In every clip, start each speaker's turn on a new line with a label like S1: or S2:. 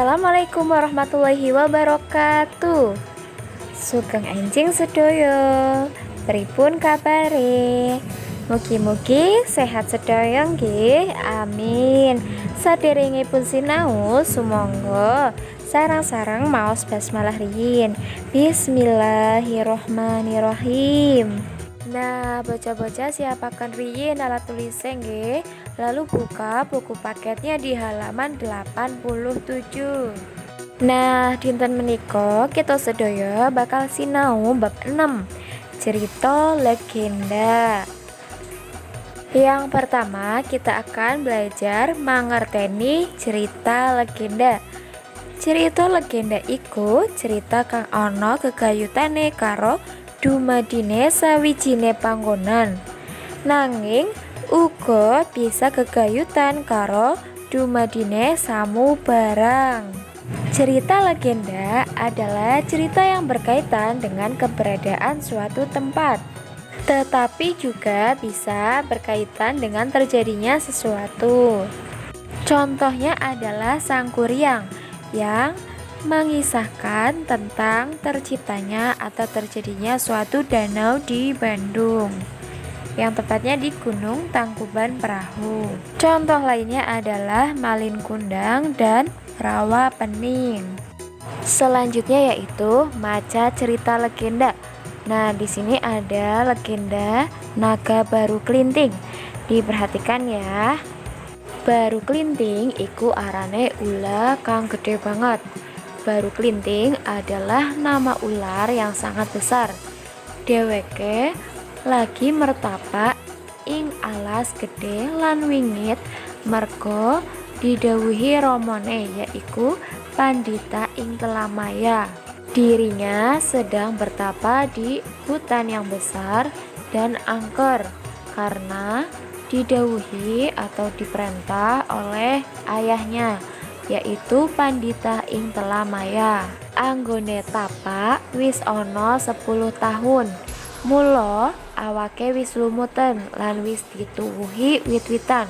S1: Assalamualaikum warahmatullahi wabarakatuh. Sugeng enjing sedaya. Pripun kabare? Mugi-mugi sehat sedaya nggih. Amin. Saderengipun sinau sumangga sareng-sareng maos basmalah riyin. Bismillahirrohmanirrohim. Nah, bocah-bocah siapakan riyin alat tulisnya nggih. Lalu buka buku paketnya di halaman 87. Nah, dinten menika kita sedaya bakal sinau bab 6, cerita legenda. Yang pertama, kita akan belajar mangerteni cerita legenda. Cerita legenda iku cerita kang ana gegayutane karo dumadine sawijine panggonan. Nanging uga bisa gegayutan karo dumadine samu barang. Cerita legenda adalah cerita yang berkaitan dengan keberadaan suatu tempat, tetapi juga bisa berkaitan dengan terjadinya sesuatu. Contohnya adalah Sang Kuryang yang mengisahkan tentang terciptanya atau terjadinya suatu danau di Bandung, yang tepatnya di Gunung Tangkuban Perahu. Contoh lainnya adalah Malin Kundang dan Rawa Pening. Selanjutnya yaitu maca cerita legenda. Nah, di sini ada legenda Naga Baru Klinting. Diperhatikan ya. Baru Klinting iku arane ula kang gede banget. Baru Klinting adalah nama ular yang sangat besar. Dheweke lagi mertapa ing alas gede lan wingit merga didhawuhi ramane yaiku Pandita ing Telamaya. Dirinya sedang bertapa di hutan yang besar dan angker karena didhawuhi atau diperintah oleh ayahnya yaitu Pandita ing Telamaya. Anggone tapa wis ana 10 tahun. Mula awake wis lumuten lan wis dituwuhi wit-witan.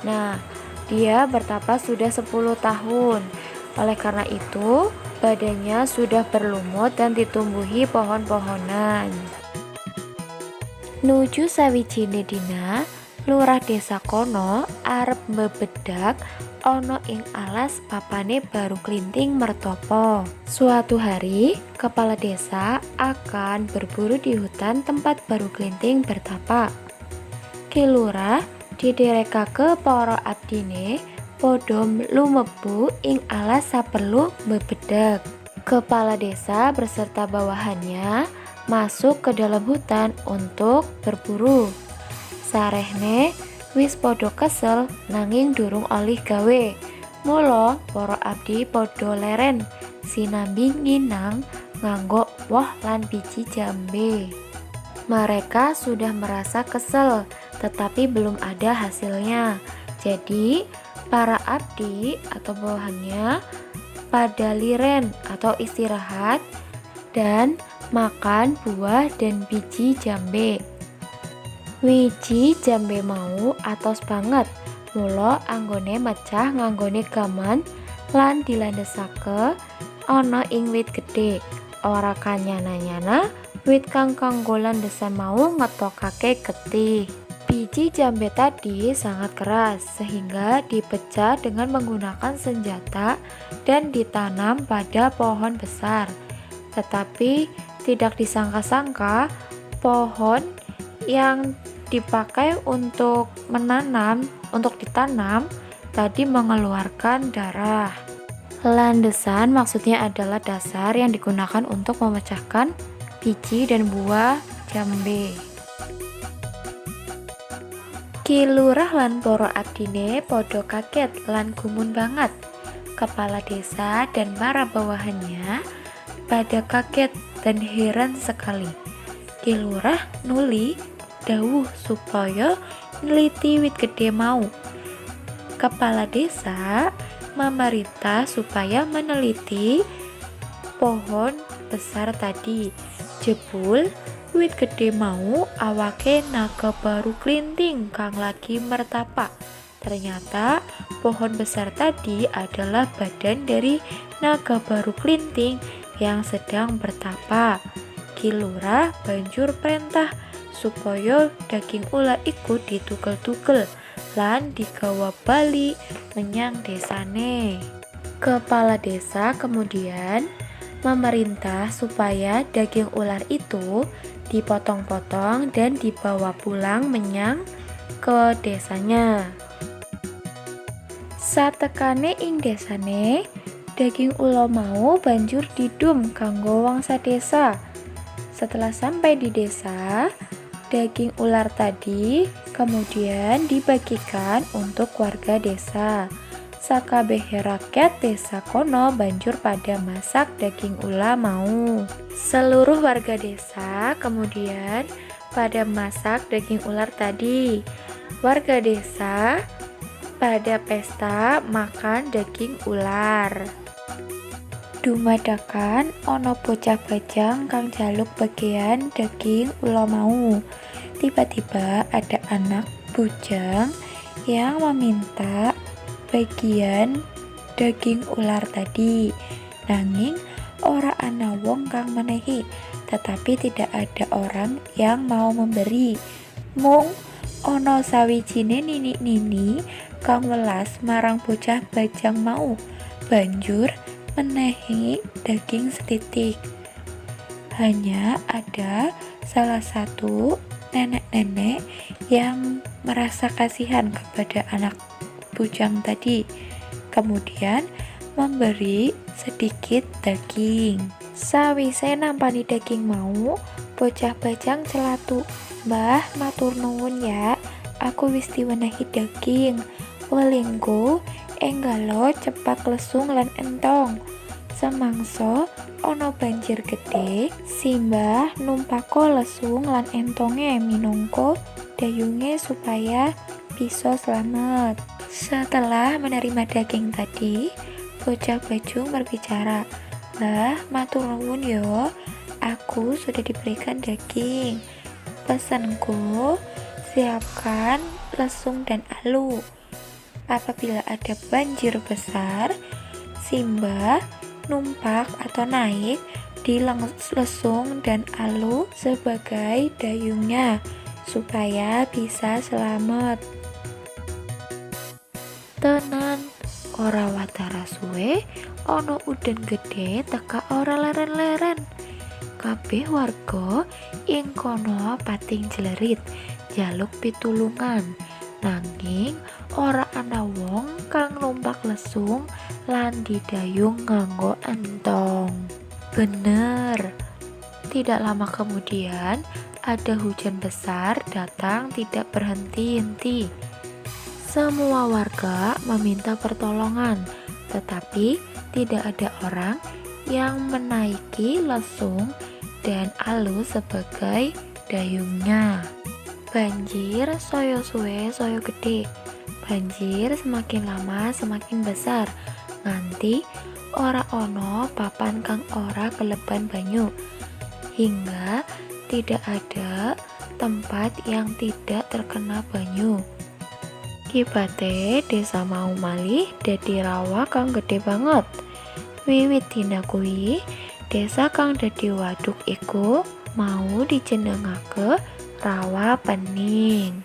S1: Nah, dia bertapa sudah 10 tahun. Oleh karena itu, badannya sudah berlumut dan ditumbuhi pohon-pohonan. Nuju sawijine dina, lurah desa kono arep mbebedak ana ing alas papane Baru Klinting mertopo. Suatu hari, kepala desa akan berburu di hutan tempat Baru Klinting bertapa. Ki lurah diderekake para abdine padha lumebu ing alas saperlu mbebedak. Kepala desa beserta bawahannya masuk ke dalam hutan untuk berburu. Sarehne wis padha kesel nanging durung olih gawe. Mula para abdi padha leren sinambi nginang nganggo woh lan biji jambe. Mereka sudah merasa kesel tetapi belum ada hasilnya. Jadi para abdi atau bawahannya pada liren atau istirahat dan makan buah dan biji jambe. Wiji jambe mau atos banget, mula anggone mecah nganggone gaman lan dilandhesake ana ing wit gedhe. Ora kanyana-nyana wit kang kanggo landhesan mau ngetokake getih. Biji jambe tadi sangat keras sehingga dipecah dengan menggunakan senjata dan ditanam pada pohon besar. Tetapi tidak disangka-sangka pohon yang dipakai untuk ditanam tadi mengeluarkan darah. Landesan maksudnya adalah dasar yang digunakan untuk memecahkan biji dan buah jambe. Ki lurah lan para abdine padha kaget lan gumun banget. Kepala desa dan para bawahannya pada kaget dan heran sekali. Ki lurah nuli dawuh supaya neliti wit gede mau. Kepala desa memerintah supaya meneliti pohon besar tadi. Jebul wit gede mau awake Naga Baru Klinting kang lagi mertapa. Ternyata pohon besar tadi adalah badan dari naga baru Klinting yang sedang bertapa. Ki Lurah banjur perintah supaya daging ular iku ditugel-tugel lan digawa bali menyang desane. Kepala desa kemudian memerintah supaya daging ular itu dipotong-potong dan dibawa pulang menyang ke desanya. Satekane ing desane, daging ula mau banjur didum kanggo wangsa desa. Setelah sampai di desa, daging ular tadi kemudian dibagikan untuk warga desa. Sakabehe rakyat desa kono banjur pada masak daging ula mau. Seluruh warga desa kemudian pada masak daging ular tadi. Warga desa pada pesta makan daging ular. Dumadakan ono bocah bajang kang jaluk bagian daging ula mau. Tiba-tiba ada anak bujang yang meminta bagian daging ular tadi. Nanging ora ana wong kang menehi, tetapi tidak ada orang yang mau memberi. Mung ana sawijine nini-nini kang welas marang bocah bajang mau, banjur menehi daging setitik. Hanya ada salah satu nenek-nenek yang merasa kasihan kepada anak bujang tadi, kemudian memberi sedikit daging. Sawise nampani daging mau, bocah bajang celatu, "Mbah, matur nuwun ya, aku wis diwenehi daging. Welingku enggalo cepak lesung lan entong." Semangsa ana banjir gede, simbah numpako lesung lan entonge minangka dayunge supaya bisa selamat. Setelah menerima daging tadi, bocah bajung berbicara, "Mbah, matur nuwun yo, aku sudah diberikan daging. Pesanku, siapkan lesung dan alu. Apabila ada banjir besar, simbah numpak atau naik di lesung dan alu sebagai dayungnya supaya bisa selamat." Tenan, ora watara suwe ana udan gede teka ora leren-leren. Kabeh warga ing kono pating jlerit jaluk pitulungan, nanging ora ana wong kang numpak lesung lan didayung nganggo entong. Bener, tidak lama kemudian ada hujan besar datang tidak berhenti-henti. Semua warga meminta pertolongan, tetapi tidak ada orang yang menaiki lesung dan alu sebagai dayungnya. Banjir soyo suwe soyo gede. Banjir semakin lama semakin besar, nganti ora ono papan kang ora keleban banyu, hingga tidak ada tempat yang tidak terkena banyu. Kibate desa mau malih dadi rawa kang gede banget. Wiwit dina kuwi, desa kang dadi waduk iku mau dijenengake Rawa Pening.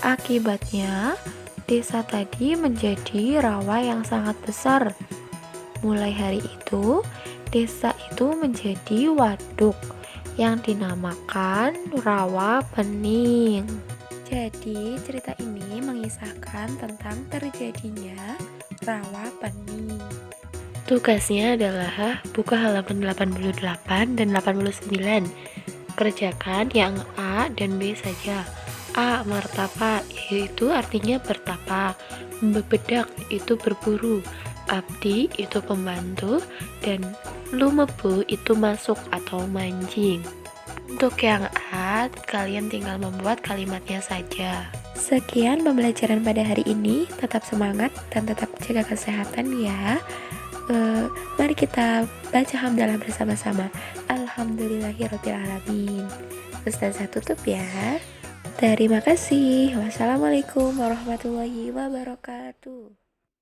S1: Akibatnya, desa tadi menjadi rawa yang sangat besar. Mulai hari itu, desa itu menjadi waduk yang dinamakan Rawa Pening. Jadi, cerita ini mengisahkan tentang terjadinya Rawa Pening. Tugasnya adalah buka halaman 88 dan 89. Kerjakan yang A dan B saja. A. Martapa, yaitu artinya bertapa. Bebedak itu berburu. Abdi itu pembantu. Dan lumebu itu masuk atau mancing. Untuk yang A, kalian tinggal membuat kalimatnya saja. Sekian pembelajaran pada hari ini. Tetap semangat dan tetap jaga kesehatan ya. Mari kita baca hamdalah bersama-sama. Alhamdulillahirrabbilalamin. Ustazah tutup ya. Terima kasih. Wassalamualaikum warahmatullahi wabarakatuh.